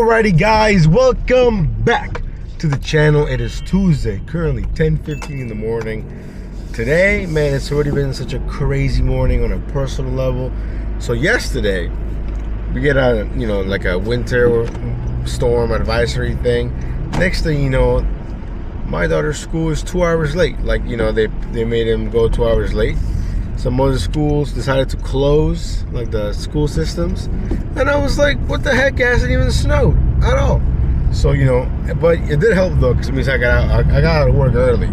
Alrighty guys, welcome back to the channel. It is Tuesday, currently 10:15 in the morning. Today, man, it's already been such a crazy morning on a personal level. So yesterday, we get a, like a winter storm advisory thing. Next thing you know, my daughter's school is 2 hours late. Like, they made him go 2 hours late. Some other schools decided to close, like the school systems. And I was like, what the heck? It hasn't even snowed at all. So, but it did help though, because it means I got out of work early.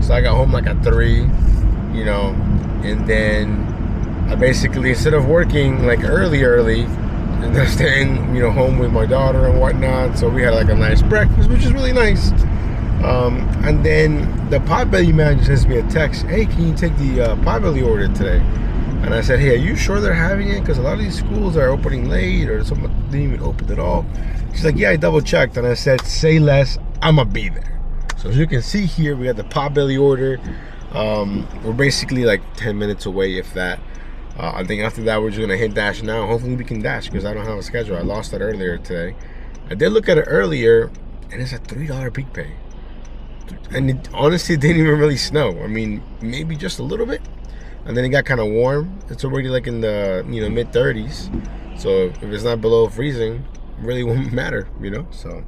So I got home like at 3, and then I basically, instead of working like early, and then staying, home with my daughter and whatnot. So we had like a nice breakfast, which is really nice. And then the Potbelly manager sends me a text, hey, can you take the Potbelly order today? And I said, hey, are you sure they're having it? Because a lot of these schools are opening late, or some didn't even open at all. She's like, yeah, I double checked. And I said, say less, I'ma be there. So as you can see here, we got the Potbelly order. We're basically like 10 minutes away, if that. I think after that, we're just gonna hit Dash now. Hopefully we can Dash, because I don't have a schedule. I lost that earlier today. I did look at it earlier, and it's a $3 peak pay. And it honestly didn't even really snow. I mean, maybe just a little bit. And then it got kind of warm. It's already like in the, mid 30s. So if it's not below freezing, it really won't matter, So,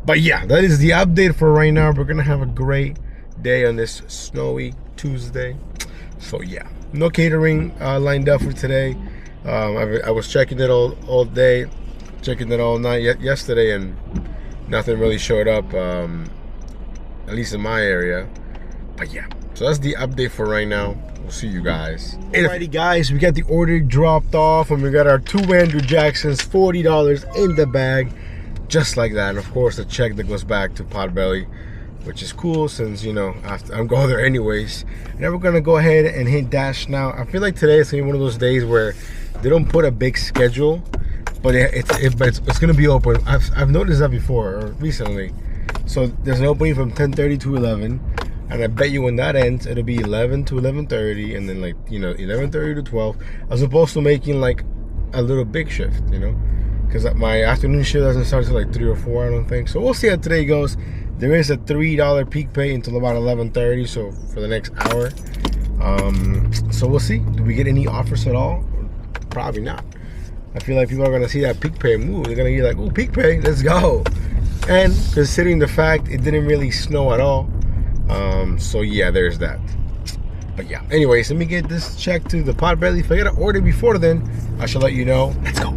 but yeah, that is the update for right now. We're going to have a great day on this snowy Tuesday. So yeah, no catering lined up for today. I was checking it all day, checking it all night yesterday, and nothing really showed up. At least in my area. But yeah, so that's the update for right now. We'll see you guys. Alrighty guys, we got the order dropped off, and we got our 2 Andrew Jacksons, $40 in the bag, just like that. And of course the check that goes back to Potbelly, which is cool since I'm going there anyways. Now we're gonna go ahead and hit Dash now. I feel like today is gonna be one of those days where they don't put a big schedule, but it's gonna be open. I've noticed that before, or recently. So there's an opening from 10:30 to 11, and I bet you when that ends, it'll be 11 to 11:30, and then 11:30 to 12, as opposed to making like a little big shift, because my afternoon shift doesn't start till like 3 or 4, I don't think. So we'll see how today goes. There is a $3 peak pay until about 11:30, so for the next hour. So we'll see. Do we get any offers at all? Probably not. I feel like people are gonna see that peak pay move. They're gonna be like, "Oh, peak pay, let's go." And considering the fact it didn't really snow at all, so yeah, there's that. But yeah, anyways, let me get this check to the Potbelly. If I get an order before then, I shall let you know. Let's go,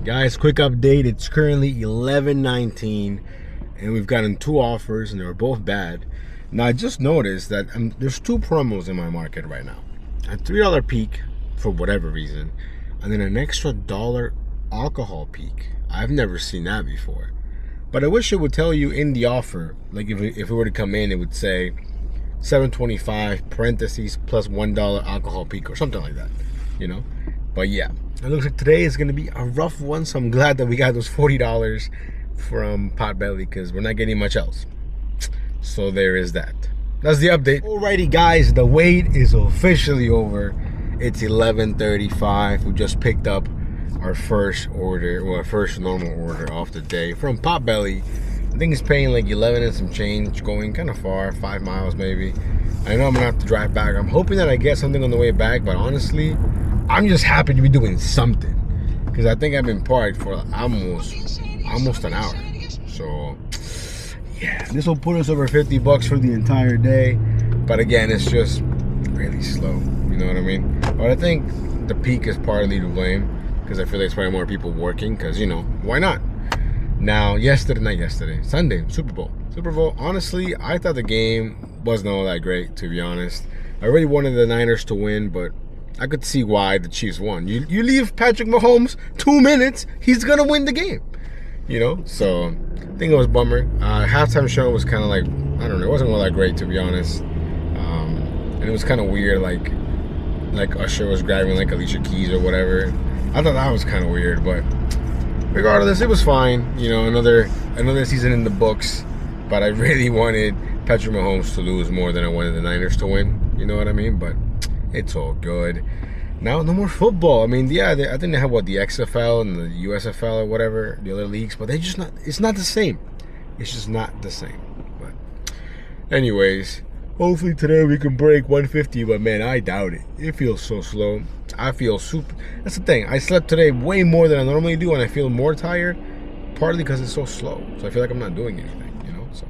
guys. Quick update: it's currently 11:19, and we've gotten 2 offers, and they were both bad. Now I just noticed that there's 2 promos in my market right now: a $3 peak for whatever reason, and then an extra $1 alcohol peak. I've never seen that before. But I wish it would tell you in the offer, like if it were to come in, it would say $7.25 parentheses plus $1 alcohol peak or something like that, But yeah, it looks like today is going to be a rough one, so I'm glad that we got those $40 from Potbelly, because we're not getting much else. So there is that. That's the update. Alrighty guys, the wait is officially over. It's 11:35. We just picked up our first order, or our first normal order off the day from Potbelly. I think it's paying like 11 and some change, going kind of far, 5 miles maybe. I know I'm gonna have to drive back. I'm hoping that I get something on the way back, but honestly, I'm just happy to be doing something, because I think I've been parked for almost an hour. So yeah, this will put us over $50 for the entire day. But again, it's just really slow, you know what I mean? But I think the peak is partly to blame, because I feel like it's probably more people working, because, why not? Now, Sunday, Super Bowl, honestly, I thought the game wasn't all that great, to be honest. I really wanted the Niners to win, but I could see why the Chiefs won. You leave Patrick Mahomes 2 minutes, he's going to win the game, So, I think it was a bummer. Halftime show was kind of like, I don't know, it wasn't all that great, to be honest. And it was kind of weird, like Usher was grabbing like Alicia Keys or whatever. I thought that was kind of weird, but regardless, it was fine. Another season in the books. But I really wanted Patrick Mahomes to lose more than I wanted the Niners to win. You know what I mean? But it's all good. now no more football. I mean, yeah, I think they have what, the XFL and the USFL or whatever, the other leagues, but it's not the same. It's just not the same. But anyways, hopefully today we can break 150, but man, I doubt it. It feels so slow. I feel super. That's the thing. I slept today way more than I normally do, and I feel more tired, partly because it's so slow. So I feel like I'm not doing anything, you know? So,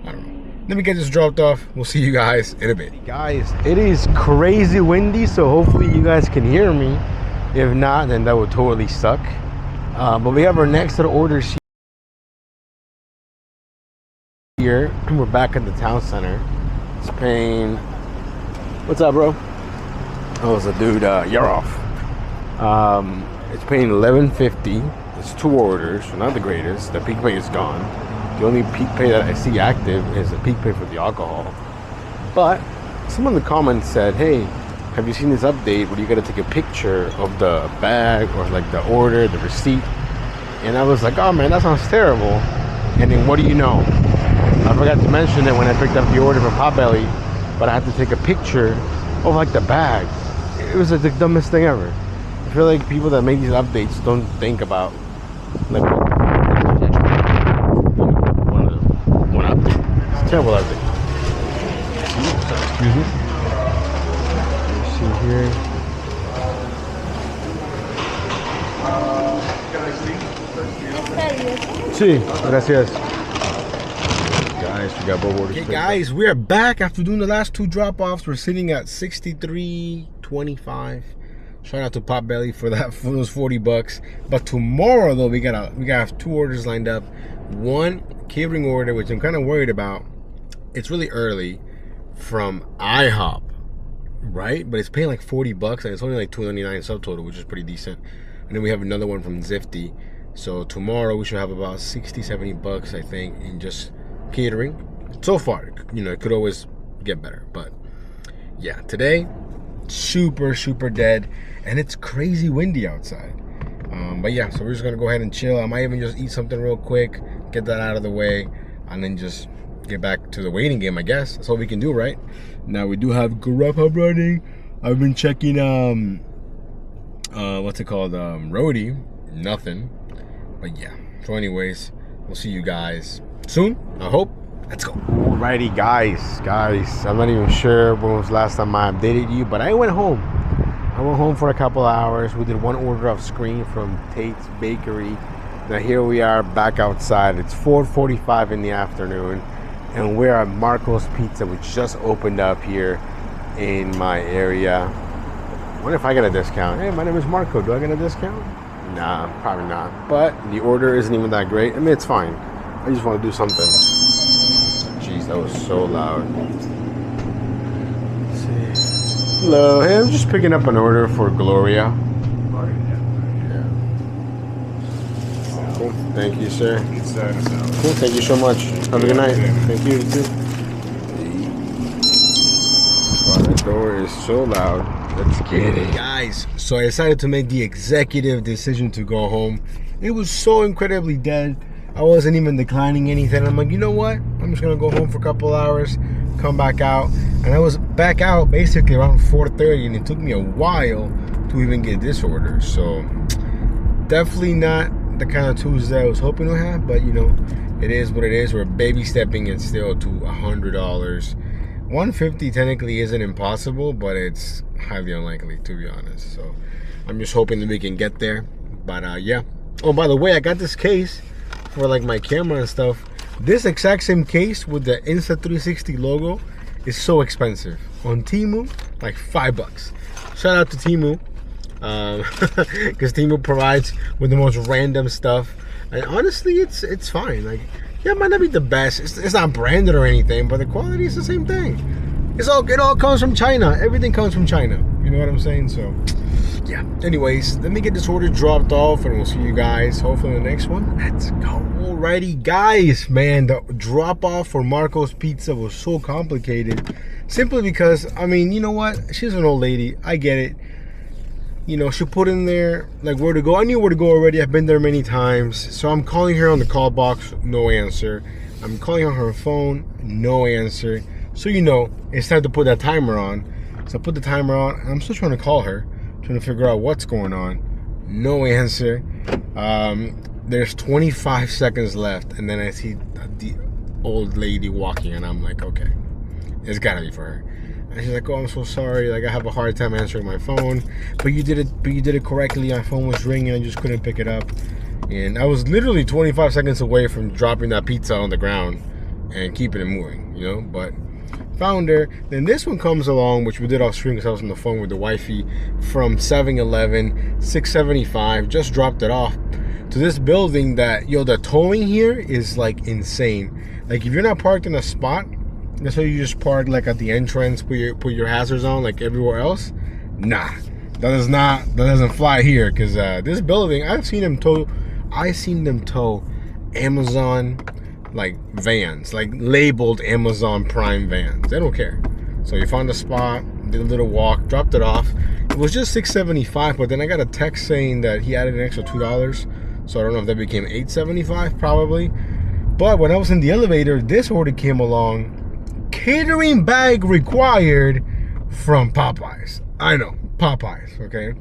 I don't know. Let me get this dropped off. We'll see you guys in a bit. Guys, it is crazy windy, so hopefully you guys can hear me. If not, then that would totally suck. But we have our next set of orders here. We're back at the town center. It's paying... What's up, bro? Oh, it's a dude. You're off. It's paying $11.50. It's 2 orders, so not the greatest. The peak pay is gone. The only peak pay that I see active is the peak pay for the alcohol. But someone in the comments said, hey, have you seen this update where you gotta take a picture of the bag or like the order, the receipt? And I was like, oh man, that sounds terrible. And then what do you know? I forgot to mention it when I picked up the order from Popeyes, but I had to take a picture of like the bag. It was like the dumbest thing ever. I feel like people that make these updates don't think about like one update. It's a terrible update. Excuse me. Let's see here. Sí, gracias. Guys, we got both orders. Okay, guys, we are back after doing the last 2 drop-offs. We're sitting at $63.25. Shout out to Potbelly for those $40. But tomorrow though, we got 2 orders lined up. One catering order, which I'm kind of worried about. It's really early, from IHOP, right? But it's paying like $40, and it's only like $2.99 subtotal, which is pretty decent. And then we have another one from Zifty. So tomorrow we should have about $60-70, I think, in just catering. So far, you know, it could always get better, but yeah, today super dead, and it's crazy windy outside. But yeah, so we're just gonna go ahead and chill. I might even just eat something real quick, get that out of the way, and then just get back to the waiting game, I guess. That's all we can do, right? Now we do have Grubhub running. I've been checking what's it called, Roadie. Nothing. But yeah, so anyways, we'll see you guys soon, I hope. Let's go. Alrighty, guys, I'm not even sure when was the last time I updated you, but I went home. I went home for a couple of hours. We did 1 order off screen from Tate's Bakery. Now here we are back outside. It's 4:45 in the afternoon, and we're at Marco's Pizza, which just opened up here in my area. I wonder if I get a discount. Hey, my name is Marco. Do I get a discount? Nah, probably not. But the order isn't even that great. I mean, it's fine. I just want to do something. Jeez, that was so loud. Let's see. Hello. Hey, I'm just picking up an order for Gloria. Yeah. Cool. Thank you, sir. Cool. Thank you so much. Have a good night. Thank you, too. Wow, that door is so loud. Let's get it. Guys, so I decided to make the executive decision to go home. It was so incredibly dead. I wasn't even declining anything. I'm like, you know what? I'm just gonna go home for a couple hours, come back out. And I was back out basically around 4:30, and it took me a while to even get this order. So definitely not the kind of Tuesday I was hoping to have, but you know, it is what it is. We're baby stepping it still to $100. $150 technically isn't impossible, but it's highly unlikely, to be honest. So I'm just hoping that we can get there. But yeah. Oh, by the way, I got this case for like my camera and stuff. This exact same case with the Insta 360 logo is so expensive on Temu, like $5. Shout out to Temu, because Temu provides with the most random stuff, and honestly, it's fine. Like, yeah, it might not be the best. It's not branded or anything, but the quality is the same thing. It all comes from China. Everything comes from China. You know what I'm saying? So yeah. Anyways, let me get this order dropped off, and we'll see you guys hopefully in the next one. Let's go. Alrighty, guys, man, the drop off for Marco's Pizza was so complicated, simply because, I mean, you know what? She's an old lady. I get it. You know, she put in there like where to go. I knew where to go already. I've been there many times. So I'm calling her on the call box, no answer. I'm calling on her phone, no answer. So you know, it's time to put that timer on. So I put the timer on, and I'm still trying to call her trying to figure out what's going on. No answer. There's 25 seconds left, and then I see the old lady walking, and I'm like, okay, it's gotta be for her. And she's like, oh, I'm so sorry, like I have a hard time answering my phone, but you did it correctly. My phone was ringing, I just couldn't pick it up. And I was literally 25 seconds away from dropping that pizza on the ground and keeping it moving, you know. But found her. Then this one comes along, which we did off screen because I was on the phone with the wifey, from 7-Eleven, $6.75. Just dropped it off to this building that, yo, the towing here is like insane. Like if you're not parked in a spot, let's say you just park like at the entrance, put your hazards on like everywhere else. Nah, that doesn't fly here, because this building, I've seen them tow Amazon like vans, like labeled Amazon Prime vans. They don't care. So you found a spot, did a little walk, dropped it off. It was just $6.75, but then I got a text saying that he added an extra $2. So I don't know if that became $8.75 probably. But when I was in the elevator, this order came along. Catering bag required from Popeyes. I know, Popeyes, okay?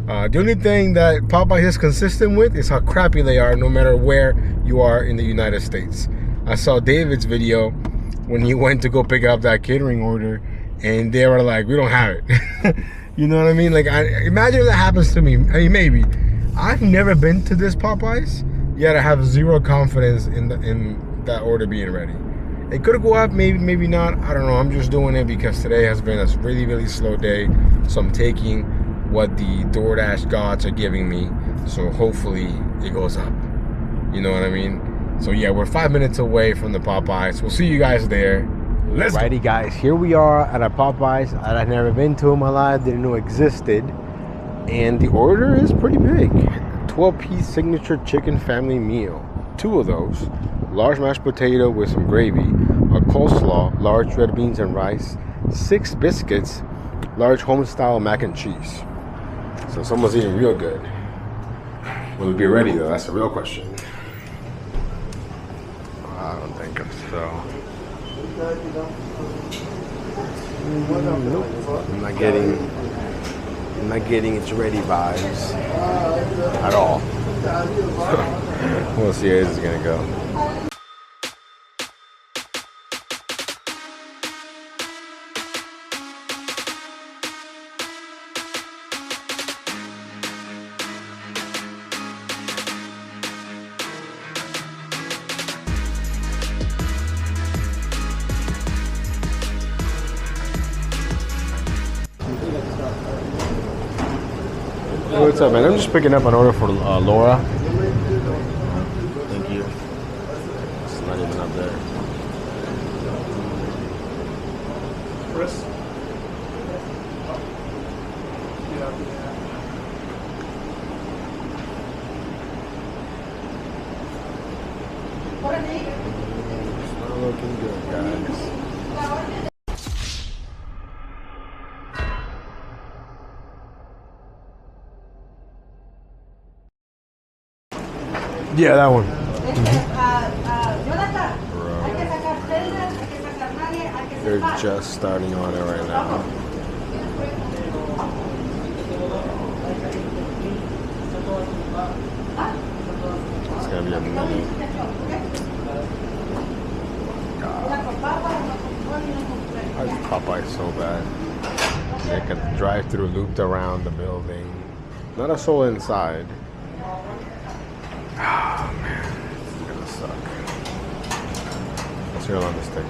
The only thing that Popeyes is consistent with is how crappy they are no matter where you are in the United States. I saw David's video when he went to go pick up that catering order, and they were like, we don't have it. You know what I mean? Like, imagine if that happens to me. I mean, maybe. I've never been to this Popeyes, yet I have zero confidence in that order being ready. It could go up, maybe not. I don't know. I'm just doing it because today has been a really, really slow day. So I'm taking what the DoorDash gods are giving me. So hopefully it goes up. You know what I mean? So yeah, we're 5 minutes away from the Popeyes. We'll see you guys there. Let's go. Alrighty guys, here we are at a Popeyes that I've never been to in my life, didn't know existed. And the order is pretty big. 12-piece signature chicken family meal. 2 of those. Large mashed potato with some gravy, a coleslaw, large red beans and rice, 6 biscuits, large home-style mac and cheese. So someone's eating real good. Will it be ready though? That's the real question. I don't think so. Nope. I'm not getting it's ready vibes at all. We'll see how this is gonna go. Hey, what's up, man? I'm just picking up an order for Laura. Thank you. It's not even up there. Chris? It's not looking good, guys. Yeah, that one. They're just starting on it right now. It's gonna be a minute. God. I just Popeyes so bad. They can drive through looped around the building. Not a soul inside. Oh man, this is gonna suck. Let's see how long this takes.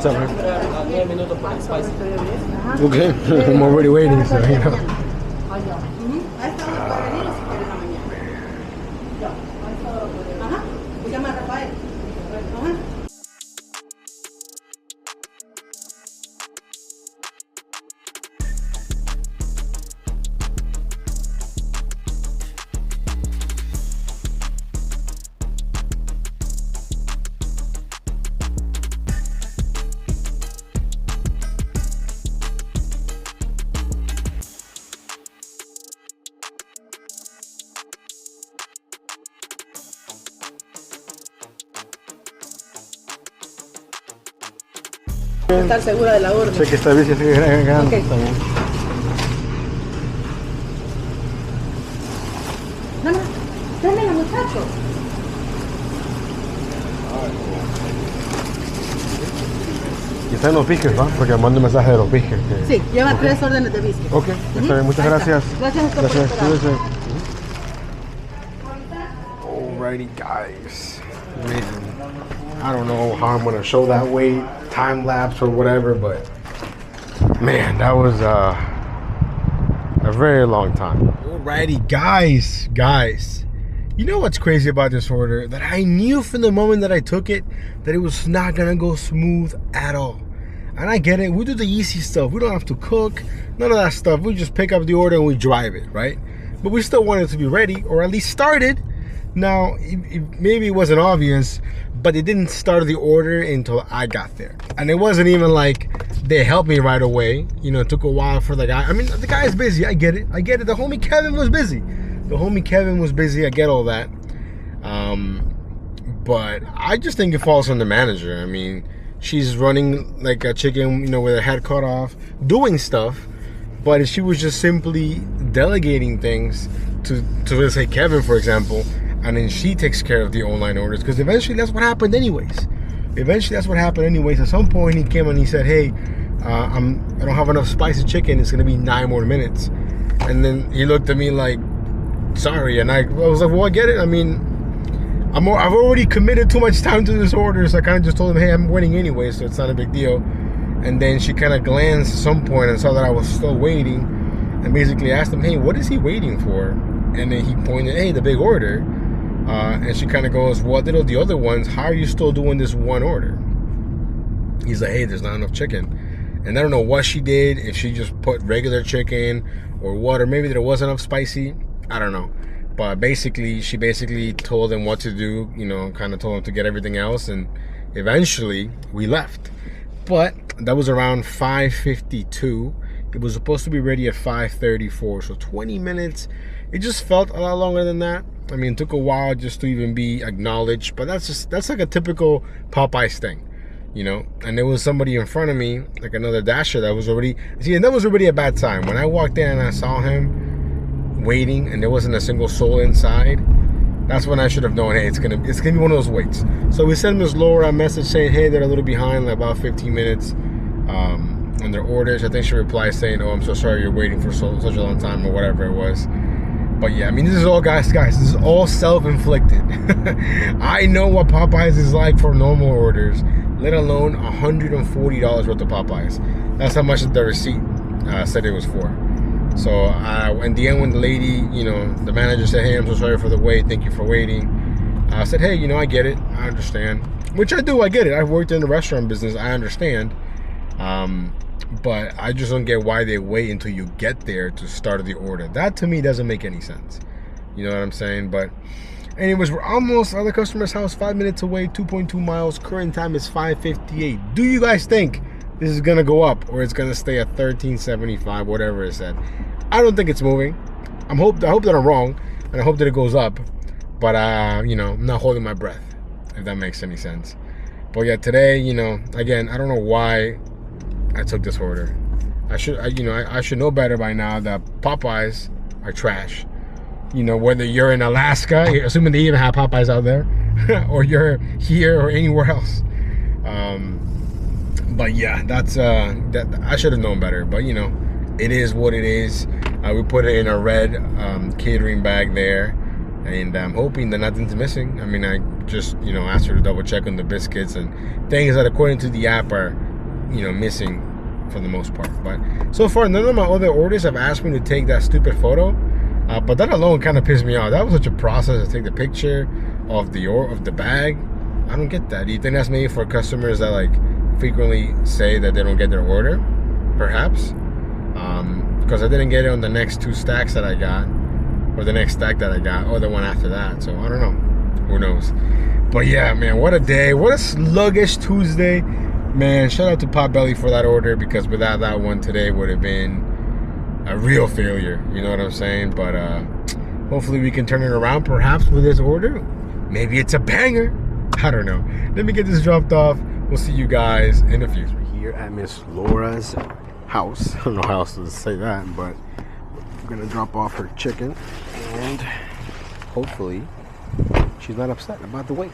What's up, man? Okay, I'm already waiting, so you know. Estar segura de la orden. Sé que está bien, sigue ganando. Okay. Está bien. Mamá, tráeme la muchacho. Y están los piques, ¿va? Porque mando un mensaje de los piques. Que... Sí, lleva 3 órdenes de biscuit. Ok, está bien, muchas gracias. Gracias a usted por esperar. Alrighty, guys. Man, I don't know how I'm gonna show that wait, time lapse or whatever, but man, that was a very long time. Alrighty, guys. You know what's crazy about this order? That I knew from the moment that I took it that it was not gonna go smooth at all. And I get it, we do the easy stuff. We don't have to cook, none of that stuff. We just pick up the order and we drive it, right? But we still want it to be ready, or at least started. Now, maybe it wasn't obvious, but it didn't start the order until I got there. And it wasn't even like they helped me right away. You know, it took a while for the guy. I mean, the guy's busy, I get it. The homie Kevin was busy. I get all that. But I just think it falls on the manager. I mean, she's running like a chicken, you know, with her head cut off, doing stuff. But if she was just simply delegating things to let's say Kevin, for example, and then she takes care of the online orders, because eventually that's what happened anyways. At some point he came and he said, hey, I don't have enough spicy chicken. It's gonna be 9 more minutes. And then he looked at me like, sorry. And I was like, well, I get it. I mean, I've already committed too much time to this order, so I kind of just told him, hey, I'm waiting anyway, so it's not a big deal. And then she kind of glanced at some point and saw that I was still waiting, and basically asked him, hey, what is he waiting for? And then he pointed, hey, the big order. And she kind of goes, what did all the other ones? How are you still doing this one order? He's like, hey, there's not enough chicken. And I don't know what she did, if she just put regular chicken or what, or maybe there wasn't enough spicy. I don't know. But basically, she told him what to do, you know, kind of told him to get everything else. And eventually, we left. But that was around 5:52. It was supposed to be ready at 5:34. So 20 minutes. It just felt a lot longer than that. I mean, it took a while just to even be acknowledged. But that's like a typical Popeyes thing, you know. And there was somebody in front of me, like another Dasher, that was already... See, and that was already a bad time. When I walked in and I saw him waiting and there wasn't a single soul inside, that's when I should have known, hey, it's gonna be one of those waits. So we sent Ms. Laura a message saying, hey, they're a little behind, like about 15 minutes on their orders. I think she replied saying, oh, I'm so sorry you're waiting for such a long time, or whatever it was. But yeah, I mean, this is all, guys, this is all self-inflicted. I know what Popeyes is like for normal orders, let alone $140 worth of Popeyes. That's how much the receipt said it was for. So in the end, when the lady, you know, the manager said, hey, I'm so sorry for the wait, thank you for waiting, I said, hey, you know, I get it, I understand. Which I do, I get it. I've worked in the restaurant business, I understand. But I just don't get why they wait until you get there to start the order. That to me doesn't make any sense. You know what I'm saying? But anyways, we're almost at the customer's house, 5 minutes away, 2.2 miles. Current time is 5:58. Do you guys think this is gonna go up, or it's gonna stay at 1375, whatever it said? I don't think it's moving. I hope that I'm wrong, and I hope that it goes up. But you know, I'm not holding my breath, if that makes any sense. But yeah, today, you know, again, I don't know why I took this order. I should know better by now that Popeyes are trash. You know, whether you're in Alaska, assuming they even have Popeyes out there, or you're here or anywhere else. But yeah, that I should have known better. But you know, it is what it is. We put it in a red catering bag there, and I'm hoping that nothing's missing. I mean, I just, you know, asked her to double check on the biscuits and things that according to the app are, you know, missing for the most part. But so far, none of my other orders have asked me to take that stupid photo. But that alone kind of pissed me off. That was such a process to take the picture of the bag. I don't get that. Do you think that's maybe for customers that like frequently say that they don't get their order? Perhaps. Because I didn't get it on the next 2 stacks that I got, or the next stack that I got, or the one after that. So I don't know. Who knows? But yeah, man, what a day. What a sluggish Tuesday. Man, shout out to Potbelly for that order, because without that one, today would have been a real failure. You know what I'm saying? But hopefully we can turn it around, perhaps, with this order. Maybe it's a banger. I don't know. Let me get this dropped off. We'll see you guys in the future. here at Miss Laura's house. I don't know how else to say that, but we're gonna drop off her chicken, and hopefully she's not upset about the wait.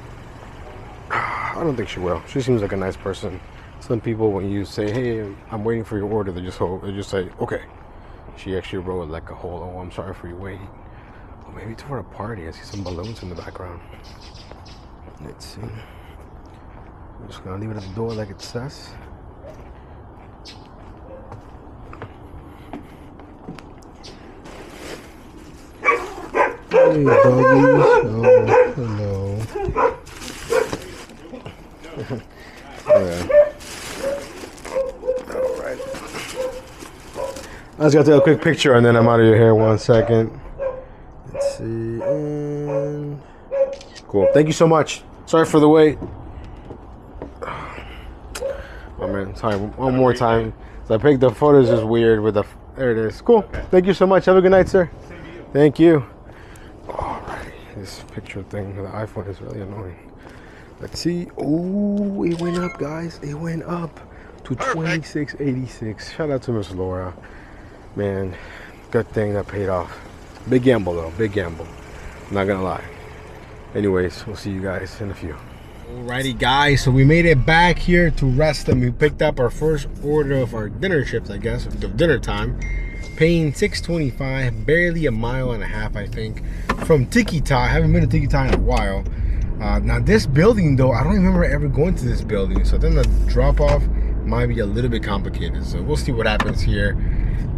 I don't think she will. She seems like a nice person. Some people, when you say, "Hey, I'm waiting for your order," they just say, "Okay." She actually wrote like a whole, "Oh, I'm sorry for your wait." Or maybe it's for a party. I see some balloons in the background. Let's see. I'm just gonna leave it at the door like it says. Hey, doggies. Oh, hello. Yeah. Alright. I just got to take a quick picture and then I'm out of your hair. 1 second. Let's see. And cool. Thank you so much. Sorry for the wait. Oh man, sorry. One more time. So I picked the photos is weird with the. There it is. Cool. Thank you so much. Have a good night, sir. Thank you. Alrighty. This picture thing with the iPhone is really annoying. Let's see. Oh, it went up, guys. It went up to $26.86. Shout out to Miss Laura. Man, good thing that paid off. Big gamble though. Big gamble. I'm not gonna lie. Anyways, we'll see you guys in a few. Alrighty guys, so we made it back here to Reston. We picked up our first order of our dinner chips, I guess, of dinner time. Paying $6.25, barely a mile and a half, I think, from Tiki Thai. I haven't been to Tiki Thai in a while. Now this building though, I don't remember ever going to this building, so then the drop off might be a little bit complicated. So we'll see what happens here.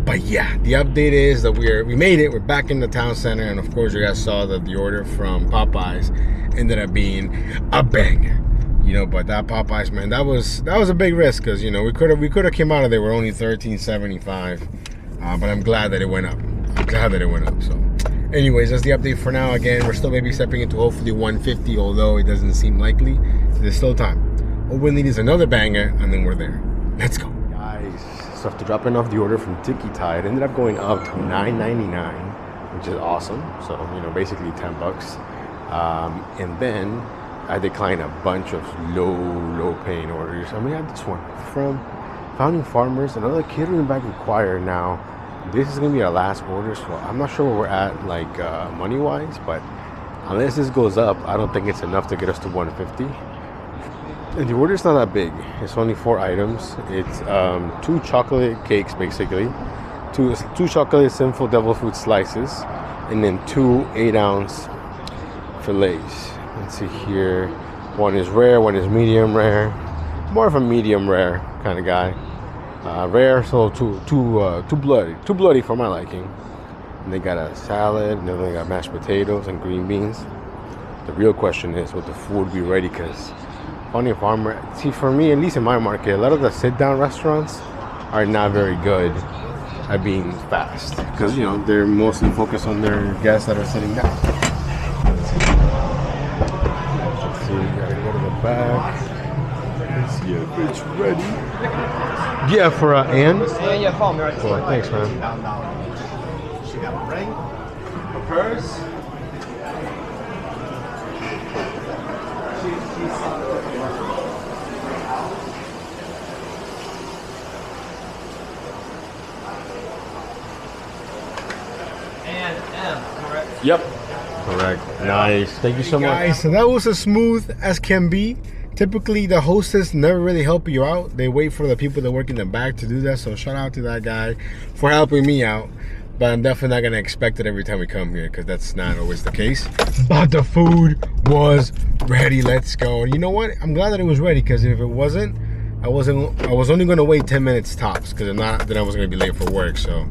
But yeah, the update is that we made it. We're back in the town center, and of course you guys saw that the order from Popeyes ended up being a banger. You know, but that Popeyes, man, that was a big risk, because you know we could have came out of there with only $13.75. But I'm glad that it went up. I'm glad that it went up. So anyways, that's the update for now. Again, we're still maybe stepping into hopefully 150, although it doesn't seem likely. There's still time. All we need is another banger, and then we're there. Let's go. Guys, so after dropping off the order from Tiki Thai, it ended up going up to $9.99, which is awesome. So, you know, basically 10 bucks. And then I declined a bunch of low paying orders. I mean, I had this one from Founding Farmers, another catering bag required. Now, this is gonna be our last order, so I'm not sure where we're at, like money wise, but unless this goes up, I don't think it's enough to get us to 150. And the order's not that big. It's only 4 items. It's 2 chocolate cakes, basically, two chocolate sinful devil food slices, and then 2 8-ounce fillets. Let's see here. One is rare, one is medium rare. More of a medium rare kind of guy. Rare, so too bloody for my liking. And they got a salad, and then they got mashed potatoes and green beans. The real question is, will the food be ready? Because Founding Farmer, see, for me, at least in my market, a lot of the sit-down restaurants are not very good at being fast, because you know they're mostly focused on their guests that are sitting down. Let's see, gotta go to the back. Let's see if it's ready. Yeah, for Ann? Yeah, phone right. Cool, thanks, man. She got a ring, a purse. And M, correct? Yep. Correct. Nice. Thank you so much. Guys, so that was as smooth as can be. Typically, the hostess never really help you out. They wait for the people that work in the back to do that. So shout out to that guy for helping me out. But I'm definitely not going to expect it every time we come here, because that's not always the case. But the food was ready. Let's go. And you know what? I'm glad that it was ready, because if it wasn't, I was only going to wait 10 minutes tops, because if not, then I was going to be late for work. So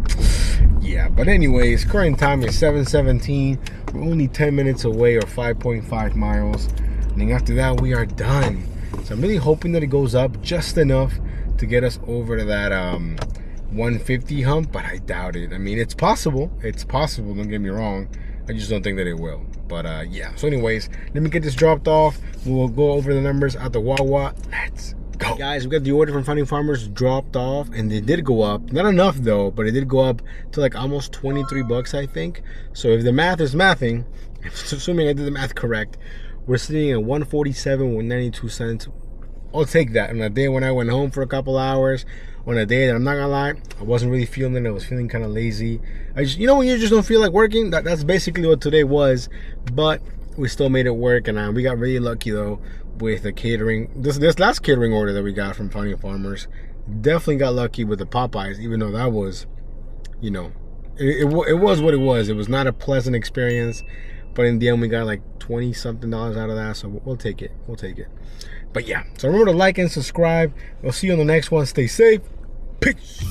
yeah, but anyways, current time is 7:17. We're only 10 minutes away, or 5.5 miles. And then after that, we are done. So I'm really hoping that it goes up just enough to get us over to that 150 hump, but I doubt it. I mean, it's possible. It's possible, don't get me wrong. I just don't think that it will. But yeah, so anyways, let me get this dropped off. We'll go over the numbers at the Wawa. Let's go. Guys, we got the order from Founding Farmers dropped off, and they did go up. Not enough though, but it did go up to like almost 23 bucks, I think. So if the math is mathing, assuming I did the math correct, we're sitting at 147 with 92 cents I'll take that. On a day when I went home for a couple hours, on a day that I'm not gonna lie, I wasn't really feeling it. I was feeling kind of lazy. I just, when you just don't feel like working, that's basically what today was. But we still made it work, and we got really lucky though with the catering. This last catering order that we got from Founding Farmers, definitely got lucky with the Popeyes, even though that was, it was what it was. It was not a pleasant experience, but in the end we got like $20-something out of that, so we'll take it. But yeah, so remember to like and subscribe. We'll see you on the next one. Stay safe. Peace.